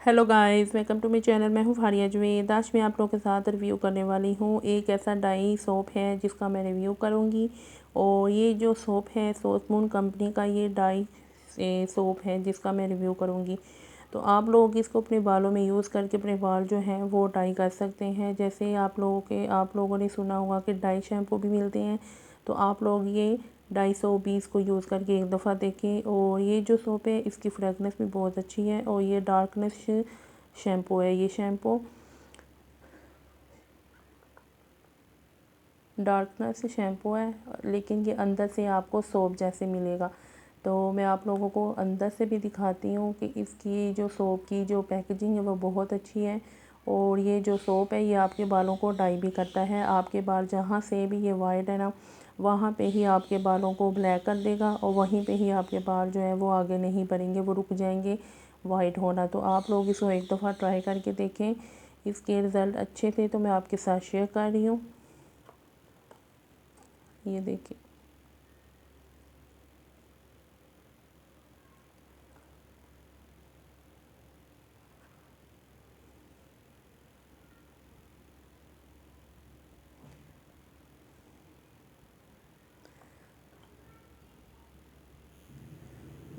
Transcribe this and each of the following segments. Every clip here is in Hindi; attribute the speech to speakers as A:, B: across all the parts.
A: Hello guys, welcome to my channel. मैं हूँ फारिया जवेद। आज मैं आप लोगों के साथ रिव्यू करने वाली हूँ एक ऐसा डाई सोप है जिसका मैं रिव्यू करूँगी। और ये जो सोप है सोप मून कंपनी का ये डाई सोप है जिसका मैं रिव्यू करूँगी। तो आप लोग इसको अपने बालों में यूज़ करके अपने बाल जो हैं वो डाई कर सकते हैं। जैसे आप लोगों ने सुना होगा कि डाई शैम्पू भी मिलते हैं, तो आप लोग ये 250 को यूज़ करके एक दफ़ा देखें। और ये जो सोप है इसकी फ्रेगनेंस भी बहुत अच्छी है और ये डार्कनेस शैम्पू है। ये शैम्पू डार्कनेस शैम्पू है, लेकिन ये अंदर से आपको सोप जैसे मिलेगा। तो मैं आप लोगों को अंदर से भी दिखाती हूँ कि इसकी जो सोप की जो पैकेजिंग है वो बहुत अच्छी है। और ये जो सोप है ये आपके बालों को डाई भी करता है। आपके बाल जहाँ से भी ये वाइट है ना, वहाँ पे ही आपके बालों को ब्लैक कर देगा और वहीं पे ही आपके बाल जो है वो आगे नहीं बढ़ेंगे, वो रुक जाएंगे वाइट होना। तो आप लोग इसको एक दफ़ा ट्राई करके देखें। इसके रिज़ल्ट अच्छे थे तो मैं आपके साथ शेयर कर रही हूँ। ये देखिए,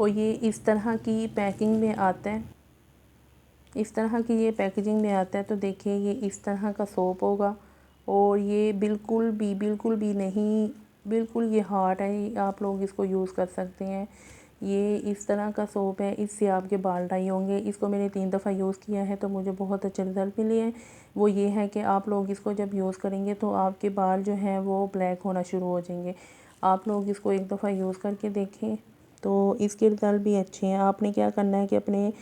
A: और ये इस तरह की पैकिंग में आता है। इस तरह की ये पैकेजिंग में आता है। तो देखिए ये इस तरह का सोप होगा और ये बिल्कुल भी नहीं, बिल्कुल ये हार्ड है। आप लोग इसको यूज़ कर सकते हैं। ये इस तरह का सोप है, इससे आपके बाल डाई होंगे। इसको मैंने 3 दफ़ा यूज़ किया है तो मुझे बहुत अच्छे रिज़ल्ट मिले हैं। वो ये है कि आप लोग इसको जब यूज़ करेंगे तो आपके बाल जो हैं वो ब्लैक होना शुरू हो जाएंगे। आप लोग इसको एक दफ़ा यूज़ करके देखें तो इसके रिज़ल्ट भी अच्छे हैं। आपने क्या करना है कि अपने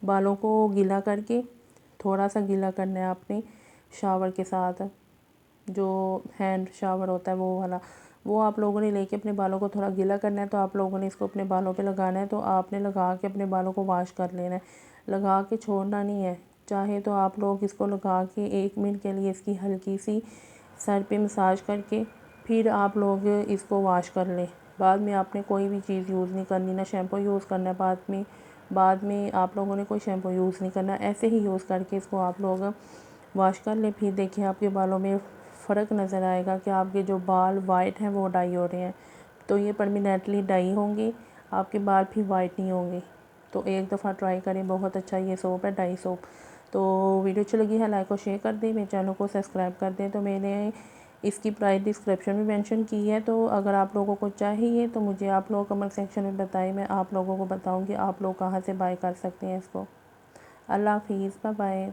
A: बालों को गीला करके, थोड़ा सा गीला करना है आपने शावर के साथ, जो हैंड शावर होता है वो वाला, वो आप लोगों ने लेके अपने बालों को थोड़ा गीला करना है। तो आप लोगों ने इसको अपने बालों पे लगाना है। तो आपने लगा के अपने बालों को वॉश कर लेना है, लगा के छोड़ना नहीं है। चाहे तो आप लोग इसको लगा के 1 मिनट के लिए इसकी हल्की सी सर पे मसाज करके फिर आप लोग इसको वॉश कर लें। बाद में आपने कोई भी चीज़ यूज़ नहीं करनी, ना शैम्पू यूज़ करना है। बाद में आप लोगों ने कोई शैम्पू यूज़ नहीं करना, ऐसे ही यूज़ करके इसको आप लोग वॉश कर लें। फिर देखिए आपके बालों में फ़र्क नज़र आएगा कि आपके जो बाल वाइट हैं वो डाई हो रहे हैं। तो ये परमानेंटली डाई होंगे, आपके बाल फिर वाइट नहीं होंगे। तो एक दफ़ा ट्राई करें, बहुत अच्छा ये सोप है, डाई सोप। तो वीडियो अच्छी लगी है लाइक और शेयर कर दें, मेरे चैनल को सब्सक्राइब कर दें। तो मैंने इसकी प्राइस डिस्क्रिप्शन में मेंशन की है, तो अगर आप लोगों को चाहिए तो मुझे आप लोग कमेंट सेक्शन में बताएं, मैं आप लोगों को बताऊंगी आप लोग कहाँ से बाय कर सकते हैं इसको। अल्लाह हाफिज़, बाय बाय।